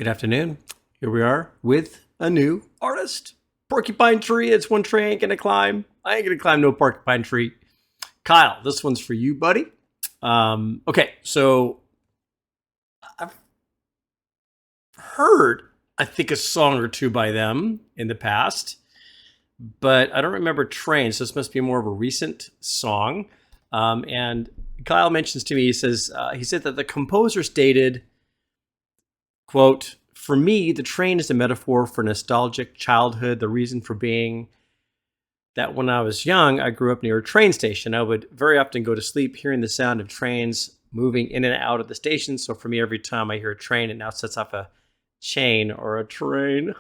Good afternoon. Here we are with a new artist. Porcupine Tree. It's one tree I ain't gonna climb. I ain't gonna climb no porcupine tree. Kyle, this one's for you, buddy. Okay, so I've heard, I think, a song or two by them in the past, but I don't remember Train, so this must be more of a recent song. And Kyle mentions to me, he said that the composer stated, quote, "For me, the train is a metaphor for nostalgic childhood, the reason for being that when I was young, I grew up near a train station. I would very often go to sleep hearing the sound of trains moving in and out of the station. So for me, every time I hear a train, it now sets off a chain or a train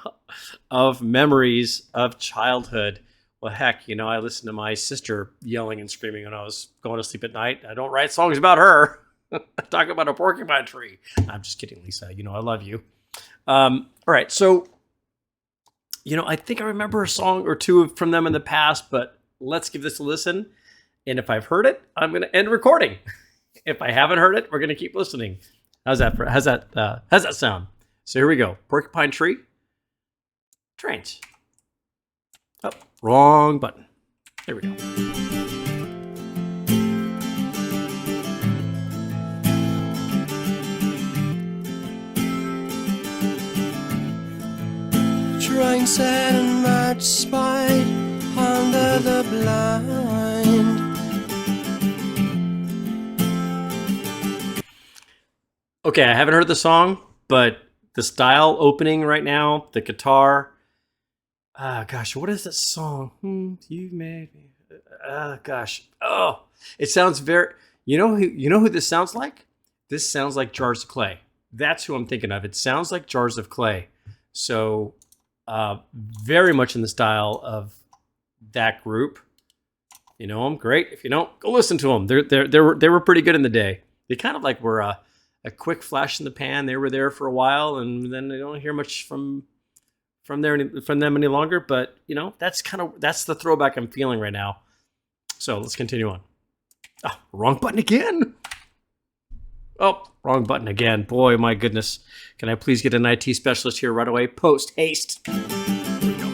of memories of childhood." Well, heck, I listened to my sister yelling and screaming when I was going to sleep at night. I don't write songs about her. Talk about a porcupine tree. I'm just kidding, Lisa. I love you. All right. So, I think I remember a song or two from them in the past, but let's give this a listen. And if I've heard it, I'm going to end recording. If I haven't heard it, we're going to keep listening. How's that sound? So here we go. Porcupine Tree. Trains. Oh, wrong button. There we go. Train set and match spied under the blind. Okay, I haven't heard the song, but the style opening right now, the guitar. Gosh, what is that song? You made me. Gosh. Oh, it sounds very. You know who this sounds like? This sounds like Jars of Clay. That's who I'm thinking of. It sounds like Jars of Clay. So, very much in the style of that group. You know them, great. If you don't, go listen to them. They were pretty good in the day. They kind of like were a quick flash in the pan. They were there for a while, and then I don't hear much from them any longer. But that's the throwback I'm feeling right now. So let's continue on. Wrong button again. Oh, wrong button again. Boy, my goodness. Can I please get an IT specialist here right away? Post haste. Here we go.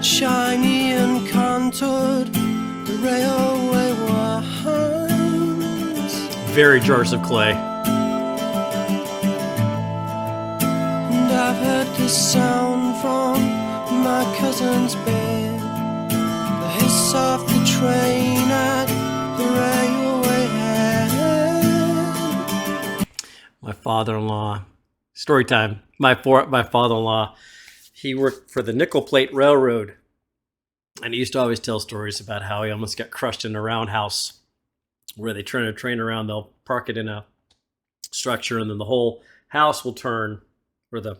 Shiny and contoured, the railway winds. Very Jars of Clay. And I've heard this sound from my cousin's bed, the hiss of the train at the railway head. My father-in-law. Story time. My father-in-law, he worked for the Nickel Plate Railroad. And he used to always tell stories about how he almost got crushed in a roundhouse where they turn a train around, they'll park it in a structure, and then the whole house will turn, or the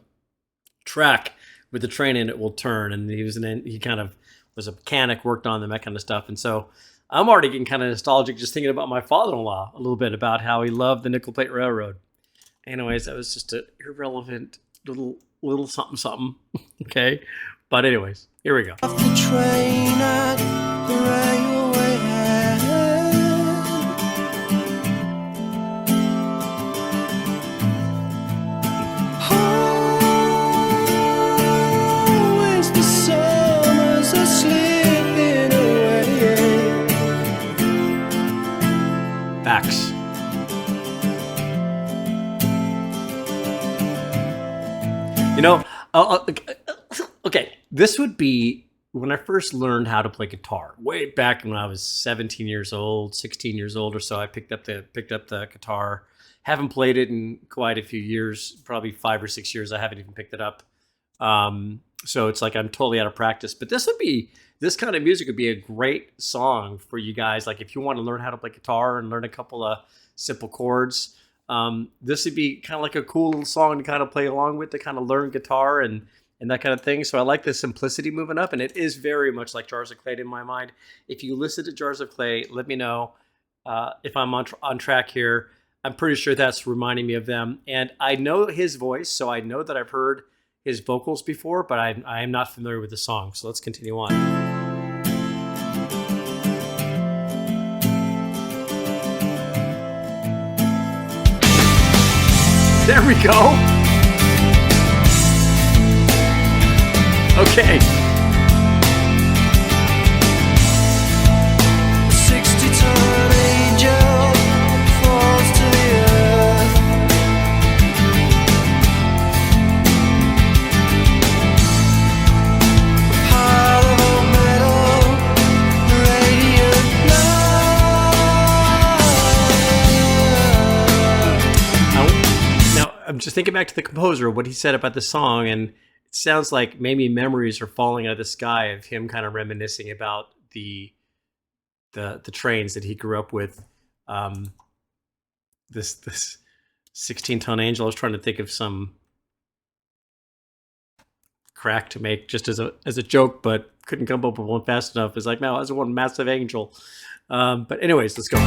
track with the train in it will turn. And he kind of was a mechanic, worked on them, that kind of stuff. And so I'm already getting kind of nostalgic just thinking about my father-in-law a little bit, about how he loved the Nickel Plate Railroad. Anyways, that was just an irrelevant little something. Okay? But anyways, here we go. Off the train at the railway head. Always the summers are slipping away. Facts. Okay, this would be when I first learned how to play guitar, way back when I was 17 years old, 16 years old or so. I picked up the guitar. Haven't played it in quite a few years, probably 5 or 6 years. I haven't even picked it up. So it's like I'm totally out of practice. But this kind of music would be a great song for you guys. Like if you want to learn how to play guitar and learn a couple of simple chords, this would be kind of like a cool little song to kind of play along with, to kind of learn guitar and that kind of thing. So I like the simplicity moving up, and it is very much like Jars of Clay in my mind. If you listen to Jars of Clay, let me know if I'm on track here. I'm pretty sure that's reminding me of them. And I know his voice, so I know that I've heard his vocals before, but I am not familiar with the song. So let's continue on. There we go. Okay. 60-ton angel falls to the earth. Pile of old metal, radiant light. Now, I'm just thinking back to the composer, what he said about the song, and it sounds like maybe memories are falling out of the sky of him kind of reminiscing about the trains that he grew up with. This 16-ton angel. I was trying to think of some crack to make just as a joke, but couldn't come up with one fast enough. It's like, no, that's one massive angel. But anyways, let's go. I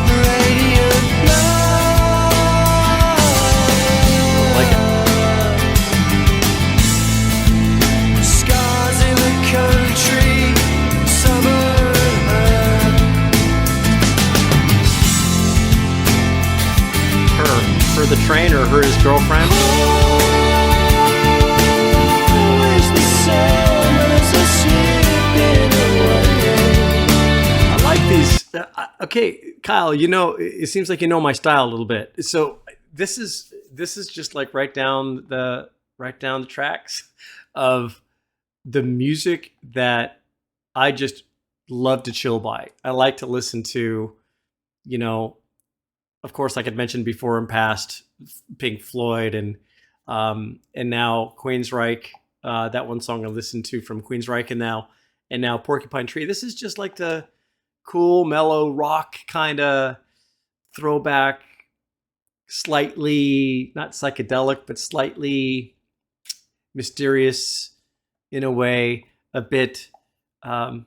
like it. Scars in the country, summer earth. Her the train, or her his girlfriend? Always the same as a slipping away. I like these. Okay, Kyle, it seems like you know my style a little bit. So this is just like right down the tracks of the music that I just love to chill by. I like to listen to, of course, like I'd mentioned before in past, Pink Floyd and now Queensryche. That one song I listened to from Queensryche, and now Porcupine Tree. This is just like the cool, mellow rock kind of throwback, slightly not psychedelic, but slightly mysterious in a way. A bit. You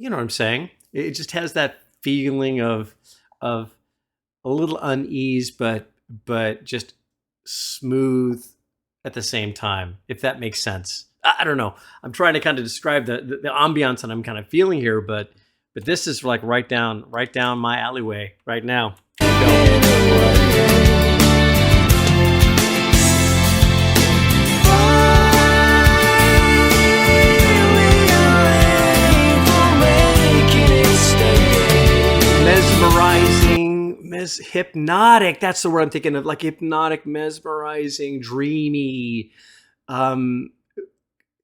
know what I'm saying? It just has that feeling of a little unease, but just smooth at the same time, if that makes sense. I don't know. I'm trying to kind of describe the ambiance that I'm kind of feeling here, but this is like right down my alleyway right now. Here we go. Hypnotic. That's the word I'm thinking of. Like hypnotic, mesmerizing, dreamy,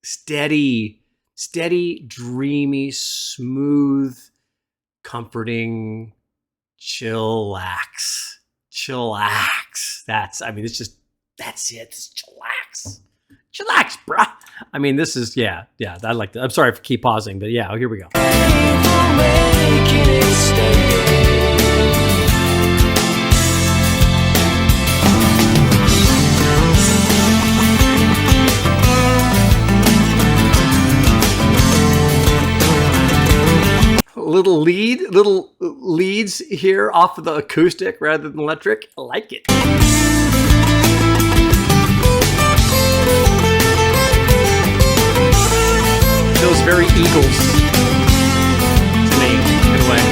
steady, dreamy, smooth, comforting, chillax. That's it. Just chillax, bruh. I mean, this is, yeah. I like that. I'm sorry for keep pausing, but yeah, here we go. Little leads here off of the acoustic rather than electric. I like it. Feels very Eagles to me, in a way.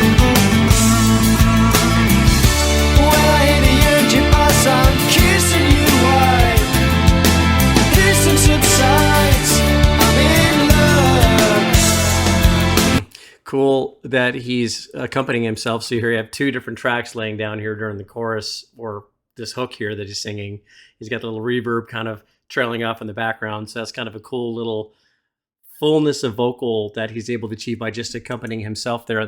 When I hear the engine buzz, I'm kissing you white. Distance subsides, I'm in love. Cool that he's accompanying himself. So here you have two different tracks laying down here during the chorus, or this hook here that he's singing. He's got the little reverb kind of trailing off in the background. So that's kind of a cool little fullness of vocal that he's able to achieve by just accompanying himself there in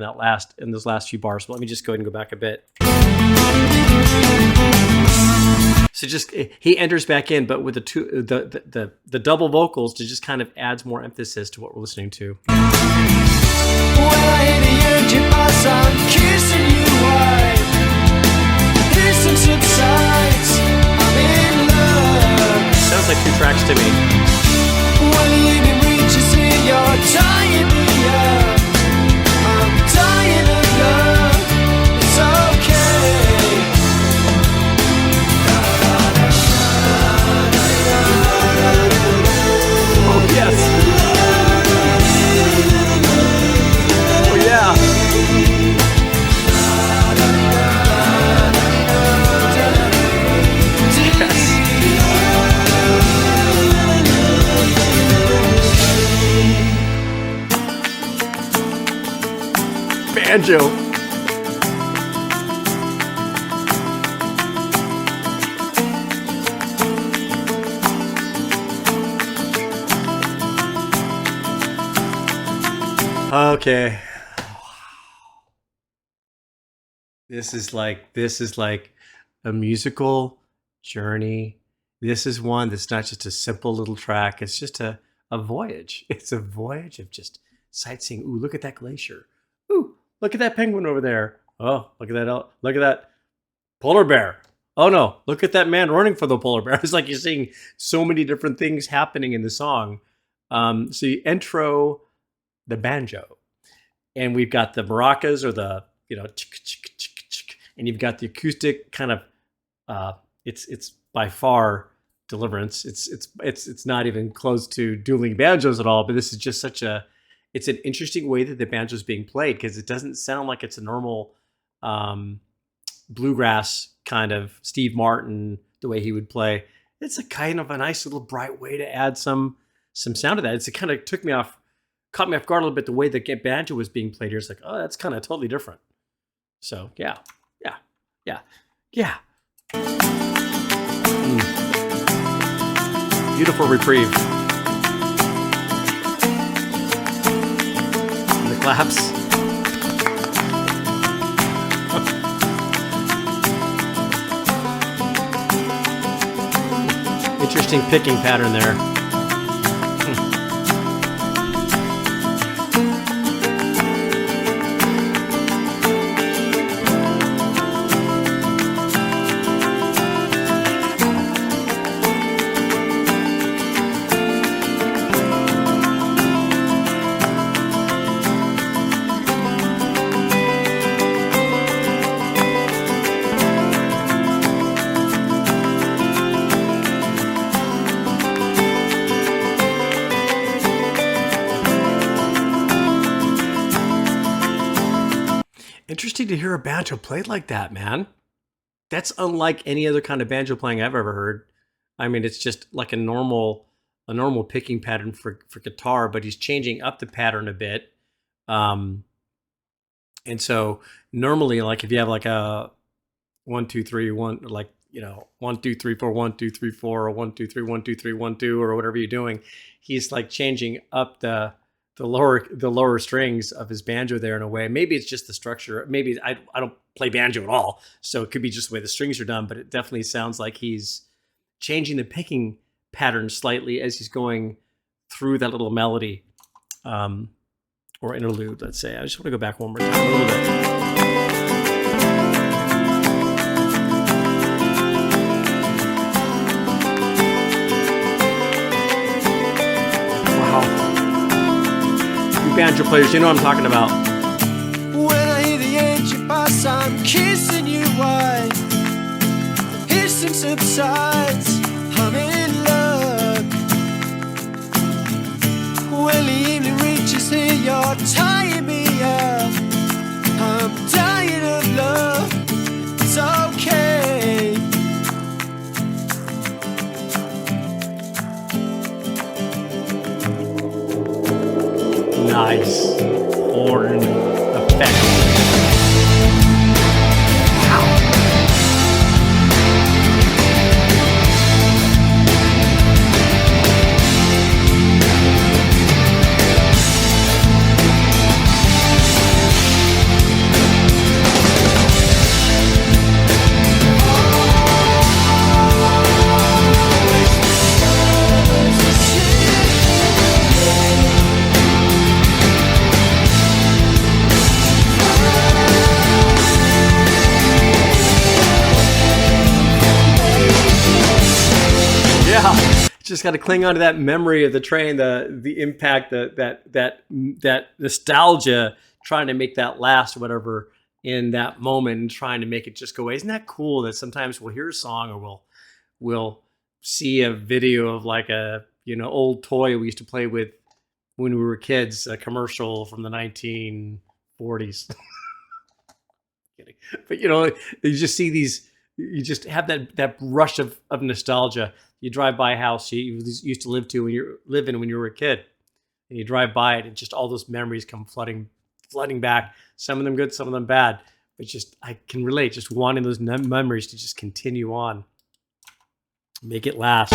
those last few bars. But let me just go ahead and go back a bit. So just he enters back in, but with the double vocals to just kind of adds more emphasis to what we're listening to. When I hear the engine buzz, I'm kissing you white. Distance subsides, I'm in love. Sounds like two tracks to me. When the evening reaches in, you're tying me up. I'm dying of love. It's okay. Oh yes. Oh yeah. banjo. Okay. This is like a musical journey. This is one that's not just a simple little track. It's just a voyage. It's a voyage of just sightseeing. Ooh, look at that glacier. Ooh, look at that penguin over there. Oh, look at that. Look at that polar bear. Oh no, look at that man running for the polar bear. It's like you're seeing so many different things happening in the song. So you intro the banjo, and we've got the maracas or the, and you've got the acoustic kind of. It's by far Deliverance. It's not even close to dueling banjos at all. But this is just it's an interesting way that the banjo is being played, because it doesn't sound like it's a normal bluegrass kind of Steve Martin, the way he would play. It's a kind of a nice little bright way to add some sound to that. It kind of caught me off guard a little bit, the way the banjo was being played here. It's like, oh, that's kind of totally different. So yeah. Beautiful reprieve. And the claps. Interesting picking pattern there. Interesting to hear a banjo played like that, man. That's unlike any other kind of banjo playing I've ever heard. I mean, it's just like a normal picking pattern for guitar, but he's changing up the pattern a bit. And so normally, like if you have like a 1 2 3 1, like 1 2 3 4 1 2 3 4, or 1 2 3 1 2 3 1 2, or whatever you're doing, he's like changing up the lower strings of his banjo there in a way. Maybe it's just the structure. Maybe I don't play banjo at all, so it could be just the way the strings are done. But it definitely sounds like he's changing the picking pattern slightly as he's going through that little melody, or interlude. Let's say. I just want to go back one more time a little bit. Banjo players, you know what I'm talking about. When I hear the engine bus, I'm kissing you while the hissing subsides, I'm in love. When the evening reaches here, you're tying me up, I'm dying of love. It's okay. Nice horn effect. Just got to cling on to that memory of the train, the impact, that nostalgia, trying to make that last, whatever, in that moment, and trying to make it just go away. Isn't that cool that sometimes we'll hear a song, or we'll see a video of like a old toy we used to play with when we were kids, a commercial from the 1940s. Kidding. But you just see these, you just have that rush of nostalgia. You drive by a house you used to live in when you were a kid, and you drive by it, and just all those memories come flooding flooding back. Some of them good, some of them bad. But just I can relate, just wanting those memories to just continue on, make it last.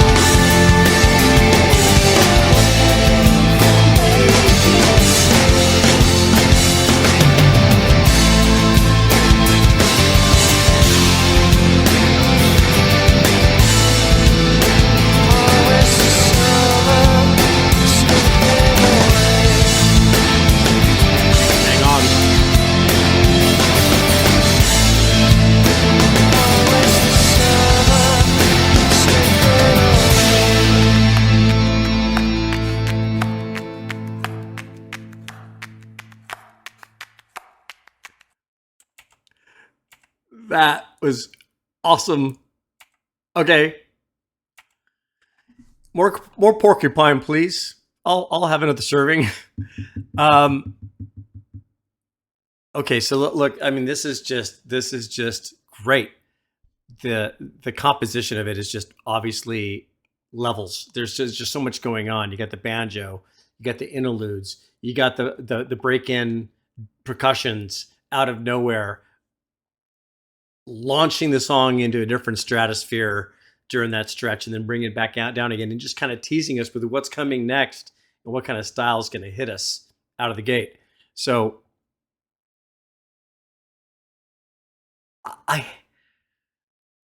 Hang on. That was awesome. Okay. More porcupine, please. I'll have another serving. Okay, so look, I mean, this is just great. The composition of it is just obviously levels. There's just so much going on. You got the banjo, you got the interludes, you got the break-in percussions out of nowhere, launching the song into a different stratosphere during that stretch, and then bringing it back out down again, and just kind of teasing us with what's coming next and what kind of style is going to hit us out of the gate. So I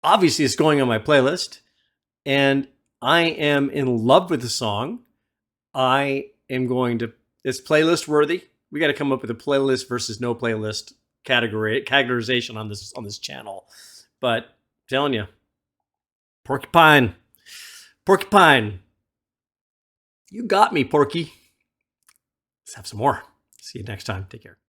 obviously it's going on my playlist, and I am in love with the song. I am going to, it's playlist worthy. We got to come up with a playlist versus no playlist categorization on this channel. But I'm telling you, Porcupine, you got me, Porky. Let's have some more. See you next time. Take care.